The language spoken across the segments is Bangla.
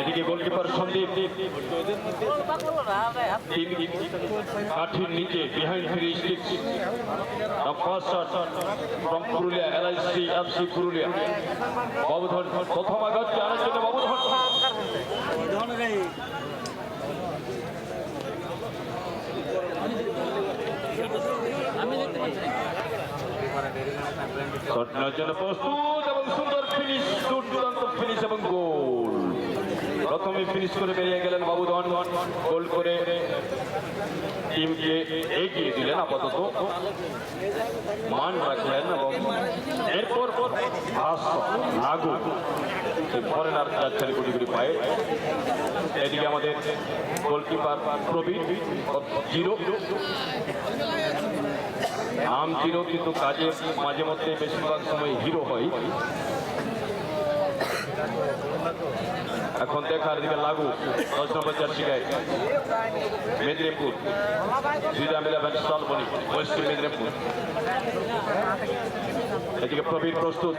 এদিকে গোলকিপার সন্দীপ কাঠির নিচে behind free stick from Purulia LIC FC Purulia Babudhan প্রথম আঘাতকে আনার জন্য বাবুধন জন্য প্রস্তুত এবং সুন্দর ফিনিশ দুর্দান্ত ফিনিশ এবং গোল প্রথমে ফিনিশ করে বেরিয়ে গেলেন বাবুধন গোল করে টিমকে এগিয়ে দিলেন আপাতত মান রাখলেন এবং এরপর লাগু ফরেনার যাচ্ছেন গুটি গুটি পায়ে এদিকে আমাদের গোলকিপার প্রবীণ জিরো নাম জিরো কিন্তু কাজে মাঝে মধ্যে বেশিরভাগ সময় হিরো হয় এখন দেখার দিকে লাগু 10 নম্বর জার্সি গায়ে মেদিনীপুর শ্রীরাম 11 সালবনি পশ্চিম মেদিনীপুর এদিকে প্রবীণ প্রস্তুত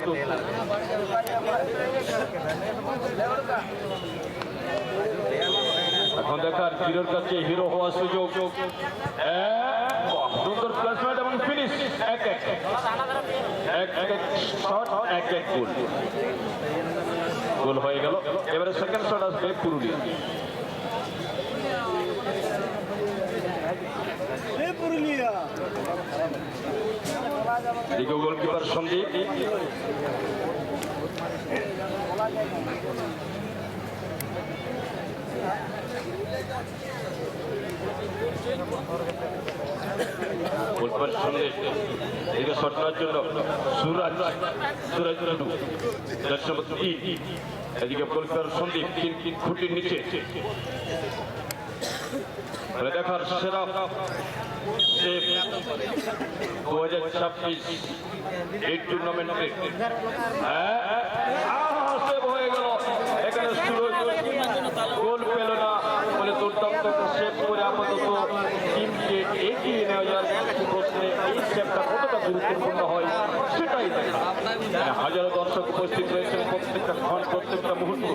এখন দেখার জিরোর কাছে হিরো হওয়ার সুযোগ সুন্দর প্লেসমেন্ট এবং ফিনিশ এক শট এক গোল গোল হয়ে গেল এবারে সেকেন্ড শট আসবে পুরুলিয়া এদিকে গোলকিপার সন্দীপ গোলকিপার সন্দীপ এদিকে শট নেওয়ার জন্য সুরাজ এদিকে গোলকিপার সন্দীপ খুঁটির নিচে দেখার সেরা 2026 এই টুর্নামেন্টে হয়ে গেল এখানে গোল পেল না বলে দুর্দান্ত সেভ করে আপাতত টিমকে এগিয়ে নেওয়া যায় প্রশ্নে এই সেভটা কতটা গুরুত্বপূর্ণ হয় সেটাই হাজারো দর্শক উপস্থিত রয়েছেন প্রত্যেকটা ক্ষণ প্রত্যেকটা মুহূর্ত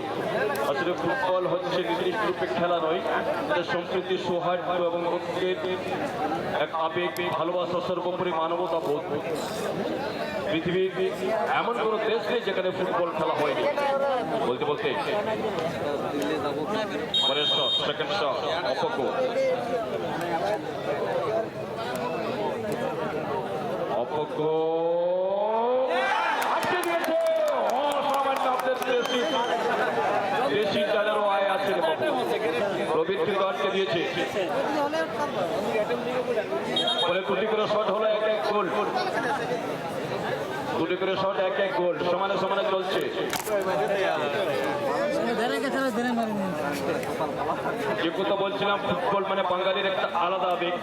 আসলে ফুটবল হচ্ছে নির্দিষ্ট রূপে খেলা নয় এটা সম্প্রীতি সৌহার্দ্য এবং ঐক্যের এক আবেগ ভালোবাসা সর্বোপরি মানবতা বোধ পৃথিবীর এমন কোনো দেশ নেই যেখানে ফুটবল খেলা হয়নি বলতে বলতে সেকেন্ড শট অপক্ষ দেশি চালেরও আয় আছে প্রবীণ কিন্তু আটকে দিয়েছে বলে দুটি করে শট হলো এক গোল দুটি করে শট এক গোল সমানে সমানে চলছে যে কথা বলছিলাম ফুটবল মানে বাঙালির একটা আলাদা আবেগ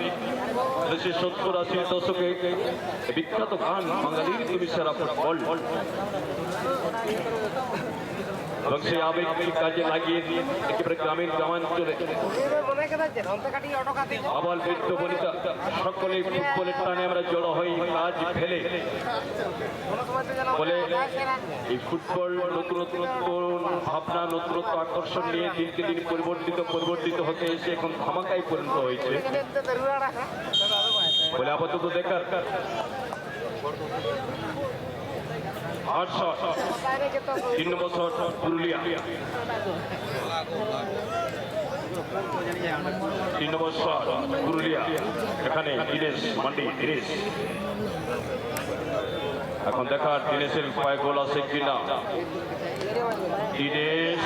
70-80 দশকে বিখ্যাত গান বাঙালির তুমি সেরা ফুটবল এবং সেই আবেগকে কাজে লাগিয়ে একেবারে গ্রামীণ গ্রামাঞ্চলে আবাল বৃদ্ধ বনিতা সকলে ফুটবলের টানে আমরা জড়ো হই কাজ ফেলে বলে এই ফুটবল নতুনত্ব ভাবনা নতুনত্ব আকর্ষণ নিয়ে দিনকে দিন পরিবর্তিত হতে এসে এখন ধামাকায় পরিণত হয়েছে বলে আপাতত দেখার 3 নম্বর শট পুরুলিয়া 3 নম্বর শট পুরুলিয়া এখানে দীনেশ মান্ডি দীনেশ এখন দেখার দীনেশের পায়ে গোল আছে কিনা দীনেশ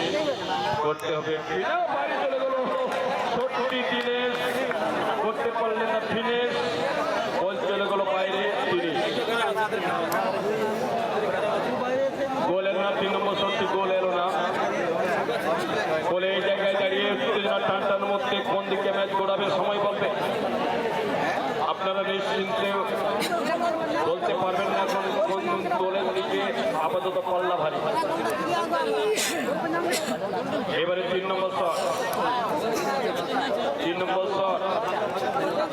করতে হবে কিনা বাইরে চলে গেল ছোট্টি দীনেশ করতে পারলেন না ফিনিশ বল চলে গেল বাইরে দীনেশ গোল এলো না 3 নম্বর শটটি গোল এলো না বলে এই জায়গায় দাঁড়িয়ে উত্তেজনা টানটার মধ্যে কোন দিকে ম্যাচ গড়াবে সময় বলবে আপনারা নিশ্চিন্তে বলতে পারবেন না এখন কোন গোলের দিকে আপাতত পাল্লা ভারী এবারে 3 নম্বর শট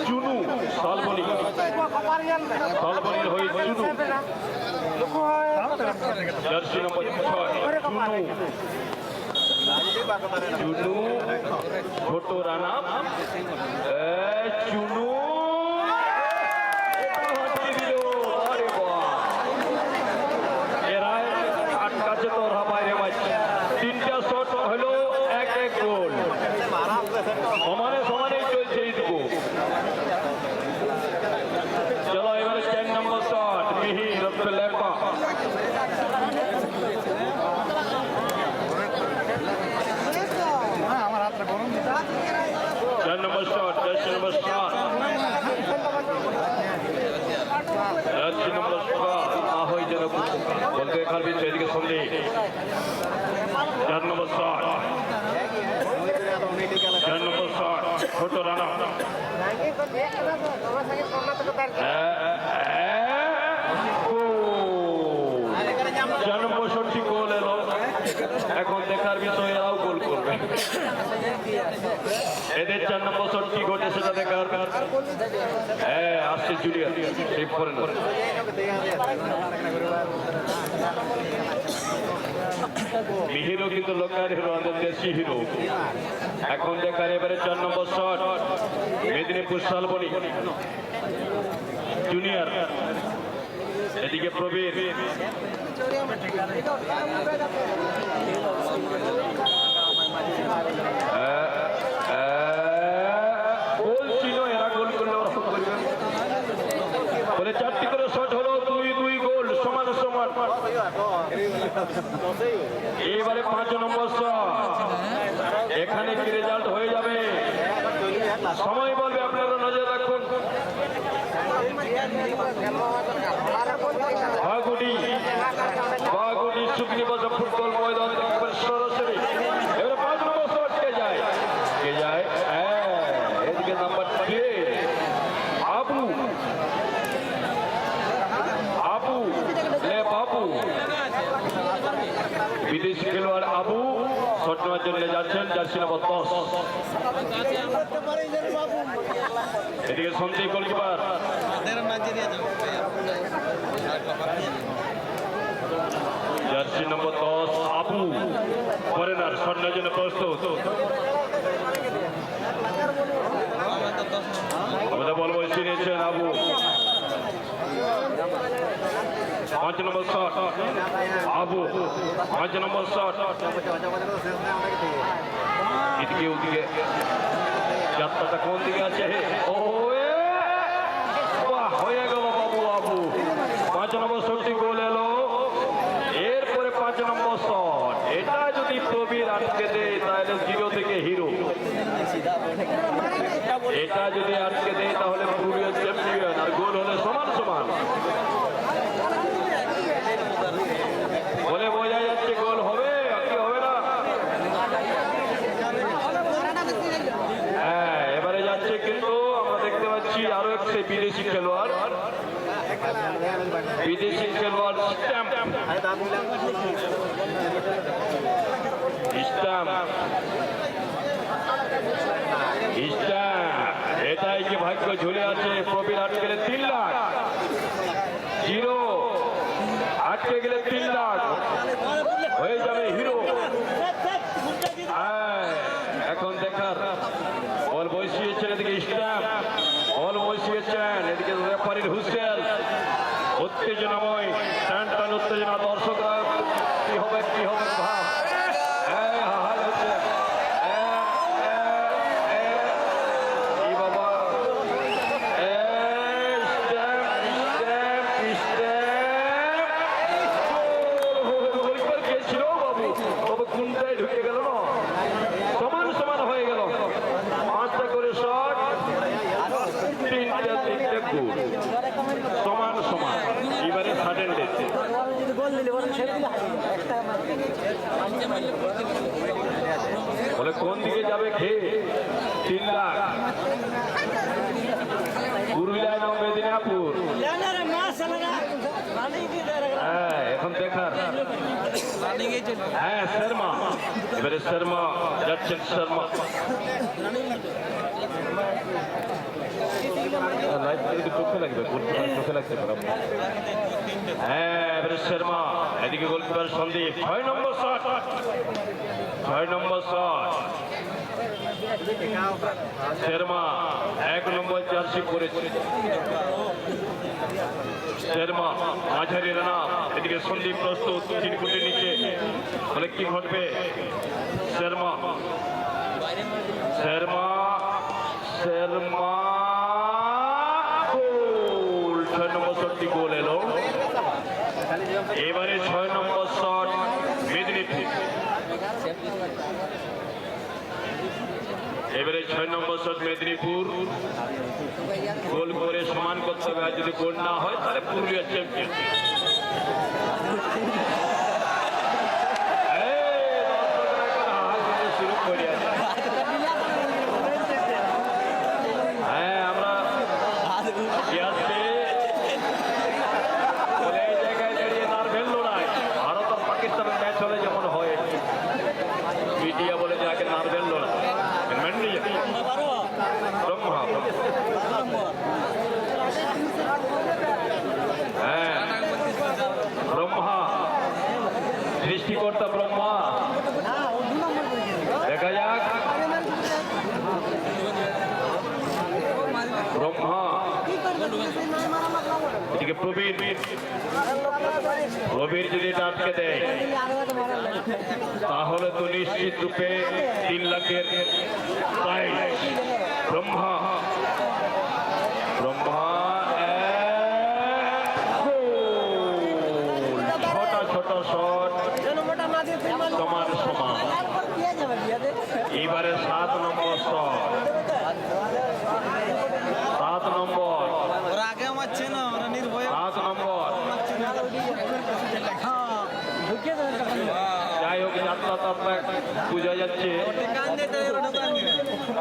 চুনু সালবনির হয়ে চুনু জার্সি নম্বর 6 চুনু চুনু ছোট রানা চুনু এরা আটকাছে তো ওরা বাইরে মারছে। তিনটা শট হলো এক এক গোল, সমানে সমানেই চলছে এইটুকু। চলো এবারে 4 নম্বর শট মিহির লেপা। 4 নম্বর শট, 10 নম্বর শট, 10 নম্বর শট হয়ে যেন বলতে খালবি এদিকে সন্ধে। 4 নম্বর শট, 4 নম্বর শট ছোট রানা জন্মষষ্ঠী গোল এলো। এখন দেখার বিষয় এরাও গোল করবে। এদের 4 নম্বর শট কি ঘটে সেটা দেখার। হ্যাঁ আসছে জুনিয়র সেভ করে না। মিহিরও কিন্তু লোকাল হিরো, আমাদের দেশি হিরো। এখন দেখার এবারে 4 নম্বর শট মেদিনীপুর শালবনী জুনিয়র। এদিকে প্রবীর গোল ছিল, এরা গোল করলে ওরকম করবে বলে 4টি করে শট হলো, 2-2 গোল সমান সমান। এবারে 5 নম্বর শট, এখানে কি রেজাল্ট হয়ে যাবে সময় বলবে, আপনারা নজর রাখুন। বাগুড়ি সুগ্নিবাস ফুটবল ময়দান সরাসরি এবারে 5 নম্বর শট কে যায়, কে যায়? এদিকে নাম্বার 10 আবু, আবু লে বাবু, বিদেশি খেলোয়াড় আবু শট নেওয়ার জন্য যাচ্ছেন, জার্সি নম্বর 10। এদিকে সঞ্জয় গোলকিপার, জার্সি নম্বর 10 আবু ফরেনার শট নেওয়ার জন্য প্রস্তুত। আমাদের বল বয়সী নিয়েছেন আবু। 5 নম্বর শট আবু, 5 নম্বর শট। এদিকে ওদিকে যাত্রাটা কোন দিকে আছে? ও হয়ে গেল বাবু আবু। 5 নম্বর শটটি গোল এলো। এরপরে 5 নম্বর শট, এটা যদি প্রবীর আটকে দেয় তাহলে 0 থেকে হিরো। এটা যদি আটকে দেয় তাহলে পুরুলিয়া চ্যাম্পিয়ন, আর গোল হলে সমান সমান। বলে বোঝা যাচ্ছে গোল হবে কি হবে না। হ্যাঁ এবারে যাচ্ছে, কিন্তু আমরা দেখতে পাচ্ছি আরো এক বিদেশি খেলোয়াড়, বিদেশি খেলোয়াড় স্ট্যাম্প, এটাই কি ভাগ্য ঝুলে আছে। প্রবীর আটকে গেলে 3 লাখ, 0 আটকে গেলে 3 লাখ হয়ে যাবে হিরো। এখন দেখার বল বসিয়েছেন এদিকে স্ট্যাম্প, বল বসিয়েছেন এদিকে রেফারির হুঁশিয়ার। উত্তেজনাময় টান টান উত্তেজনা, দর্শকরা কি হবে কি হবে ভাব সমান সমান। এবারে সাডেন ডেথ বলে কোন দিকে যাবে খেয়ে 3 লাখ। পুরুলিয়া নাম মেদিনীপুর। হ্যাঁ এখন দেখার। হ্যাঁ শর্মা, এবারে শর্মা যাচ্ছেন, শর্মা লাইভ থেকে চোখে লাগবে, গোলকিপার চোখে লাগতে পারে। হ্যাঁ, এবারে শর্মা, এদিকে গোলকিপার সন্দীপ, 6 নম্বর শট, 6 নম্বর শট। শর্মা 1 নম্বর জার্সি পরেছে। শর্মা মাঝারি রানা, এদিকে সন্দীপ প্রস্তুত 3 ফুটের নিচে, বলে কি ঘটবে? শর্মা, শর্মা, শর্মা, গোল! 6 নম্বর শটটি গোল এলো। এবারে 6 নম্বর শট মেদিনীপুর, এবারে 6 নম্বর শট মেদিনীপুর। গোল করে সমান করতে হবে, আর যদি গোল না হয় তাহলে পুরুলিয়া চ্যাম্পিয়ন। শুরু করে হ্যাঁ, আমরা এই জায়গায় দাঁড়িয়ে নার্ভেল লড়াই, ভারত আর পাকিস্তানের ম্যাচ হলে যেমন হয়, মিডিয়া বলে যে আগে নার্ভেল লড়াই। ব্রহ্মা, হ্যাঁ ব্রহ্মা, সৃষ্টিকর্তা ব্রহ্মা। দেখা যাক ব্রহ্মা, এদিকে প্রবীর, প্রবীর যদি আটকে দেয় তাহলে তো নিশ্চিত রূপে 3 লাখের প্রাইজ। ব্রহ্মা, ব্রহ্মা, ছোট ছোট শট, সমান সমান। এবারে 7 নম্বর শট, 7 নম্বর, 7 নম্বর। যাই হোক, যাত্রা তো আপনার বোঝা যাচ্ছে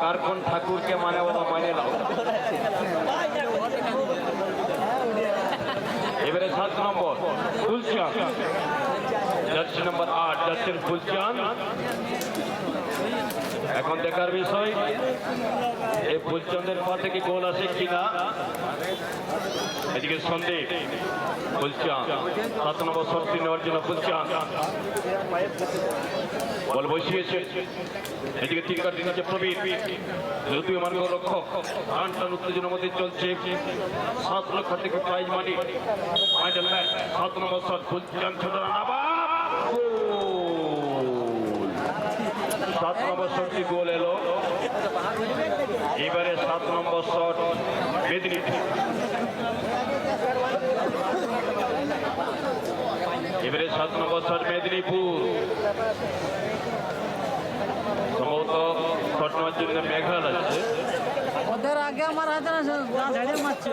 কার কোন ঠাকুরকে মানে ওরা মানে নাও। এবারে 7 নম্বর ফুলচাঁদ, জার্সি নম্বর 8, জার্সির ফুলচাঁদ। এখন দেখার বিষয় এই ফুলচাঁদের পা থেকে গোল আসে কিনা। এদিকে সন্দীপ, ফুলচাঁদ 7 নম্বর শটটি নেওয়ার জন্য ফুলচাঁদ বল বসিয়েছে। এদিকে 3 কাঠি নিচে প্রবীর, যদিও মার্গ রক্ষক, টান টান উত্তেজনার মধ্যে চলছে। 7 লক্ষ থেকে প্রাইজ মানি। ফাইনাল ম্যাচ, 7 নম্বর শট, ফুলচাঁদ ছোট রানা, 7 নম্বর শটটি গোল এলো। এবারে 7 নম্বর শট মেদিনীপুর, এবারে 7 নম্বর শট মেদিনীপুর। সম্ভবত শট নেওয়ার জন্য মেঘাল আছে। ওদের আগে আমার হাতে না ঝাড়িয়ে মারছে।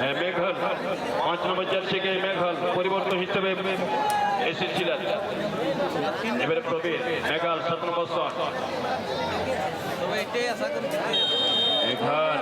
হ্যাঁ, মেঘাল 5 নম্বর জার্সিকে মেঘাল পরিবর্তন হিসেবে এসেছিলেন। এবারে প্রবীর, মেঘাল 7 নম্বর শট, মেঘাল